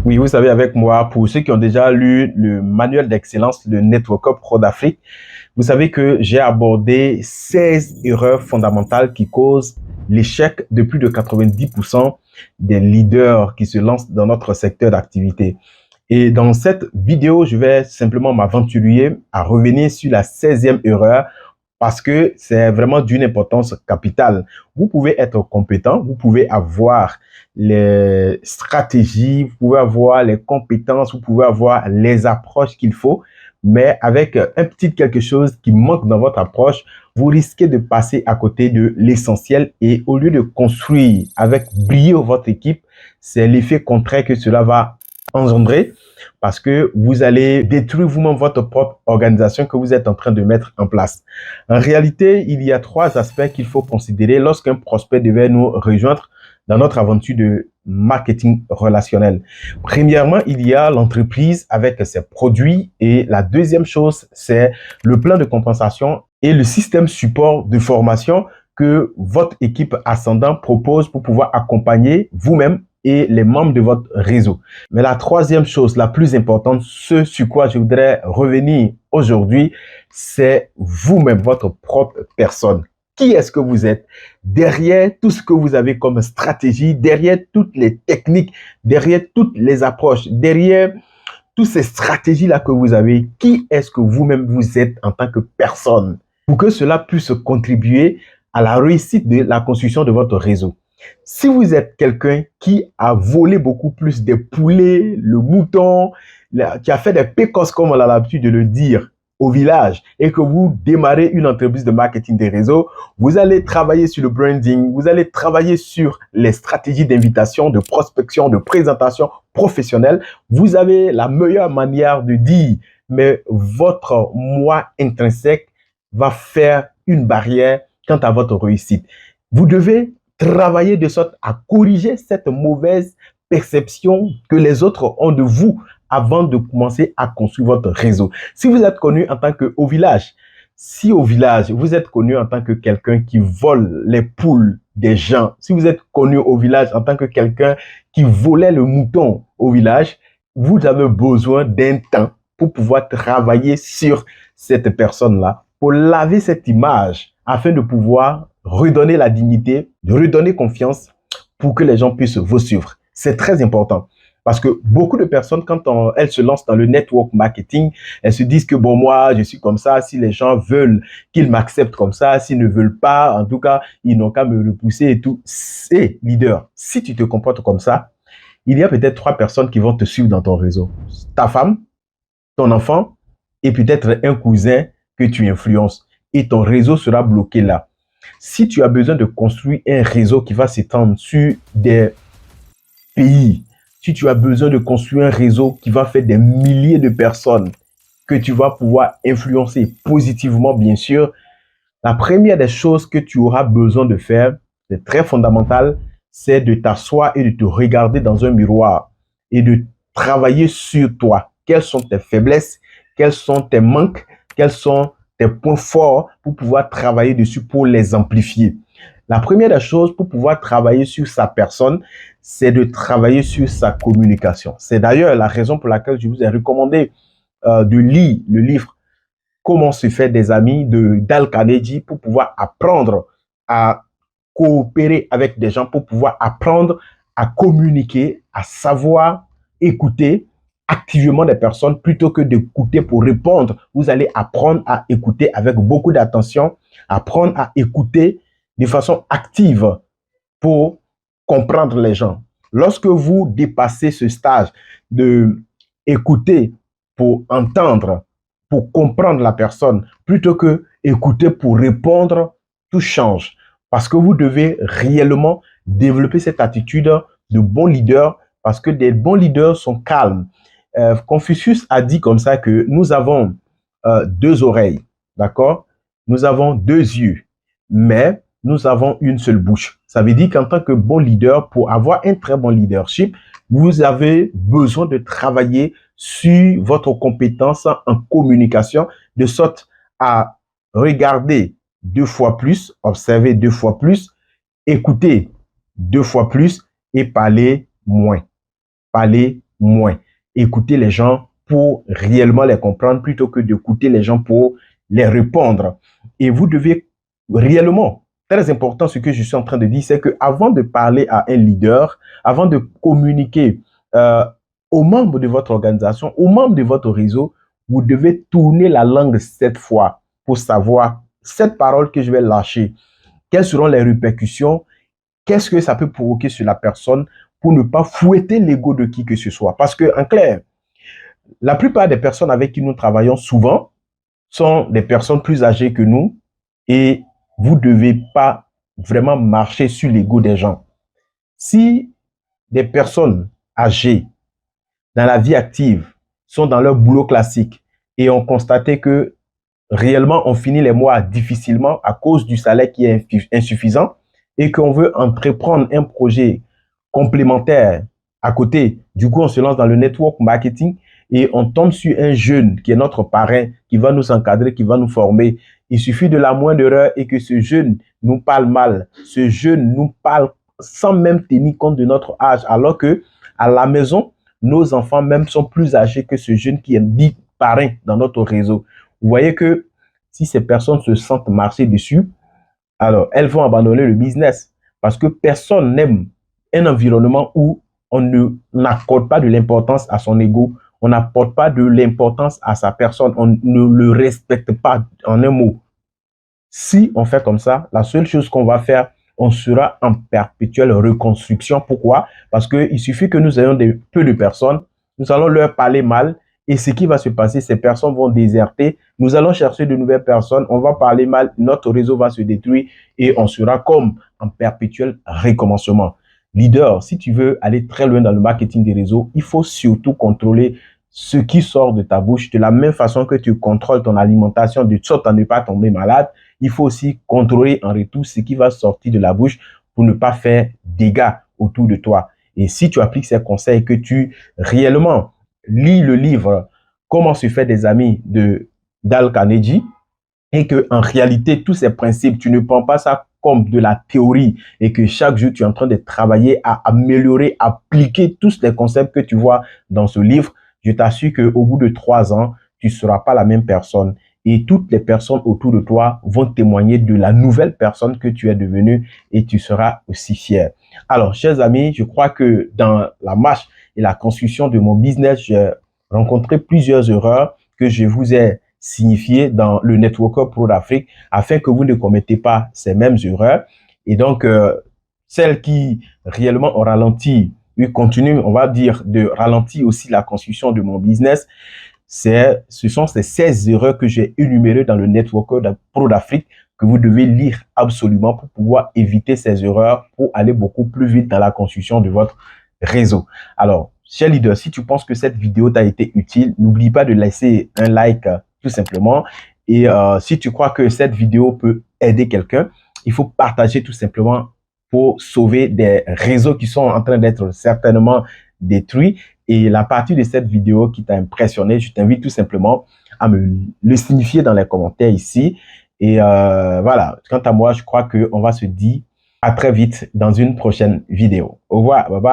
Oui, vous savez, avec moi, pour ceux qui ont déjà lu le manuel d'excellence de Networker Pro d'Afrique, vous savez que j'ai abordé 16 erreurs fondamentales qui causent l'échec de plus de 90% des leaders qui se lancent dans notre secteur d'activité. Et dans cette vidéo, je vais simplement m'aventurer à revenir sur la 16e erreur parce que c'est vraiment d'une importance capitale. Vous pouvez être compétent, vous pouvez avoir les stratégies, vous pouvez avoir les compétences, vous pouvez avoir les approches qu'il faut, mais avec un petit quelque chose qui manque dans votre approche, vous risquez de passer à côté de l'essentiel et au lieu de construire avec brio votre équipe, c'est l'effet contraire que cela va engendrer parce que vous allez détruire vous-même votre propre organisation que vous êtes en train de mettre en place. En réalité, il y a trois aspects qu'il faut considérer lorsqu'un prospect devait nous rejoindre dans notre aventure de marketing relationnel. Premièrement, il y a l'entreprise avec ses produits et la deuxième chose, c'est le plan de compensation et le système support de formation que votre équipe ascendant propose pour pouvoir accompagner vous-même et les membres de votre réseau. Mais la troisième chose, la plus importante, ce sur quoi je voudrais revenir aujourd'hui, c'est vous-même, votre propre personne. Qui est-ce que vous êtes? Derrière tout ce que vous avez comme stratégie, derrière toutes les techniques, derrière toutes les approches, derrière toutes ces stratégies-là que vous avez, qui est-ce que vous-même vous êtes en tant que personne? Pour que cela puisse contribuer à la réussite de la construction de votre réseau. Si vous êtes quelqu'un qui a volé beaucoup plus des poulets, le mouton, qui a fait des pécosses comme on a l'habitude de le dire au village et que vous démarrez une entreprise de marketing des réseaux, vous allez travailler sur le branding, vous allez travailler sur les stratégies d'invitation, de prospection, de présentation professionnelle. Vous avez la meilleure manière de dire, mais votre moi intrinsèque va faire une barrière quant à votre réussite. Vous devez travailler de sorte à corriger cette mauvaise perception que les autres ont de vous avant de commencer à construire votre réseau. Si vous êtes connu en tant qu'au village, si au village, vous êtes connu en tant que quelqu'un qui vole les poules des gens, si vous êtes connu au village en tant que quelqu'un qui volait le mouton au village, vous avez besoin d'un temps pour pouvoir travailler sur cette personne-là, pour laver cette image afin de pouvoir redonner la dignité, de redonner confiance pour que les gens puissent vous suivre. C'est très important. Parce que beaucoup de personnes, quand elles se lancent dans le network marketing, elles se disent que bon, moi, je suis comme ça. Si les gens veulent qu'ils m'acceptent comme ça, s'ils ne veulent pas, en tout cas, ils n'ont qu'à me repousser et tout. C'est leader. Si tu te comportes comme ça, il y a peut-être 3 personnes qui vont te suivre dans ton réseau. Ta femme, ton enfant et peut-être un cousin que tu influences. Et ton réseau sera bloqué là. Si tu as besoin de construire un réseau qui va s'étendre sur des pays, si tu as besoin de construire un réseau qui va faire des milliers de personnes que tu vas pouvoir influencer positivement, bien sûr, la première des choses que tu auras besoin de faire, c'est très fondamental, c'est de t'asseoir et de te regarder dans un miroir et de travailler sur toi. Quelles sont tes faiblesses? Quels sont tes manques? Quels sont tes points forts pour pouvoir travailler dessus, pour les amplifier? La première des choses pour pouvoir travailler sur sa personne, c'est de travailler sur sa communication. C'est d'ailleurs la raison pour laquelle je vous ai recommandé de lire le livre Comment se faire des amis de Dale Carnegie pour pouvoir apprendre à coopérer avec des gens, pour pouvoir apprendre à communiquer, à savoir écouter activement des personnes plutôt que d'écouter pour répondre. Vous allez apprendre à écouter avec beaucoup d'attention, apprendre à écouter de façon active pour comprendre les gens. Lorsque vous dépassez ce stage de écouter pour entendre, pour comprendre la personne, plutôt que écouter pour répondre, tout change. Parce que vous devez réellement développer cette attitude de bon leader, parce que des bons leaders sont calmes. Confucius a dit comme ça que nous avons 2 oreilles, d'accord? Nous avons 2 yeux, mais nous avons une seule bouche. Ça veut dire qu'en tant que bon leader, pour avoir un très bon leadership, vous avez besoin de travailler sur votre compétence en communication, de sorte à regarder 2 fois plus, observer 2 fois plus, écouter 2 fois plus et parler moins. Parler moins. Écoutez les gens pour réellement les comprendre plutôt que d'écouter les gens pour les répondre. Et vous devez réellement, très important, ce que je suis en train de dire, c'est que avant de parler à un leader, avant de communiquer aux membres de votre organisation, aux membres de votre réseau, vous devez tourner la langue 7 fois pour savoir cette parole que je vais lâcher. Quelles seront les répercussions? Qu'est-ce que ça peut provoquer sur la personne pour ne pas fouetter l'ego de qui que ce soit? Parce que, en clair, la plupart des personnes avec qui nous travaillons souvent sont des personnes plus âgées que nous et vous ne devez pas vraiment marcher sur l'ego des gens. Si des personnes âgées dans la vie active sont dans leur boulot classique et ont constaté que réellement on finit les mois difficilement à cause du salaire qui est insuffisant et qu'on veut entreprendre un projet complémentaire à côté, du coup on se lance dans le network marketing et on tombe sur un jeune qui est notre parrain, qui va nous encadrer, qui va nous former. Il suffit de la moindre erreur et que ce jeune nous parle mal. Ce jeune nous parle sans même tenir compte de notre âge, alors que à la maison, nos enfants même sont plus âgés que ce jeune qui est dit parrain dans notre réseau. Vous voyez que si ces personnes se sentent marcher dessus, alors elles vont abandonner le business parce que personne n'aime un environnement où on n'accorde pas de l'importance à son ego, on n'apporte pas de l'importance à sa personne, on ne le respecte pas en un mot. Si on fait comme ça, la seule chose qu'on va faire, on sera en perpétuelle reconstruction. Pourquoi? Parce qu'il suffit que nous ayons peu de personnes, nous allons leur parler mal et ce qui va se passer, ces personnes vont déserter. Nous allons chercher de nouvelles personnes, on va parler mal, notre réseau va se détruire et on sera comme en perpétuel recommencement. Leader, si tu veux aller très loin dans le marketing des réseaux, il faut surtout contrôler ce qui sort de ta bouche de la même façon que tu contrôles ton alimentation de sorte à ne pas tomber malade. Il faut aussi contrôler en retour ce qui va sortir de la bouche pour ne pas faire dégâts autour de toi. Et si tu appliques ces conseils, que tu réellement lis le livre Comment se faire des amis de Dale Carnegie et que en réalité, tous ces principes, tu ne prends pas ça comme de la théorie et que chaque jour, tu es en train de travailler à améliorer, appliquer tous les concepts que tu vois dans ce livre, je t'assure qu'au bout de 3 ans, tu ne seras pas la même personne et toutes les personnes autour de toi vont témoigner de la nouvelle personne que tu es devenue et tu seras aussi fier. Alors, chers amis, je crois que dans la marche et la construction de mon business, j'ai rencontré plusieurs erreurs que je vous ai signifiées dans le Networker Pro d'Afrique afin que vous ne commettez pas ces mêmes erreurs. Et donc, celles qui réellement ont ralenti, continue, on va dire, de ralentir aussi la construction de mon business, ce sont ces 16 erreurs que j'ai énumérées dans le Networker Pro d'Afrique que vous devez lire absolument pour pouvoir éviter ces erreurs, pour aller beaucoup plus vite dans la construction de votre réseau. Alors, cher leader, si tu penses que cette vidéo t'a été utile, n'oublie pas de laisser un like tout simplement. Et si tu crois que cette vidéo peut aider quelqu'un, il faut partager tout simplement pour sauver des réseaux qui sont en train d'être certainement détruits. Et la partie de cette vidéo qui t'a impressionné, je t'invite tout simplement à me le signifier dans les commentaires ici. Et voilà, quant à moi, je crois qu'on va se dire à très vite dans une prochaine vidéo. Au revoir, bye bye.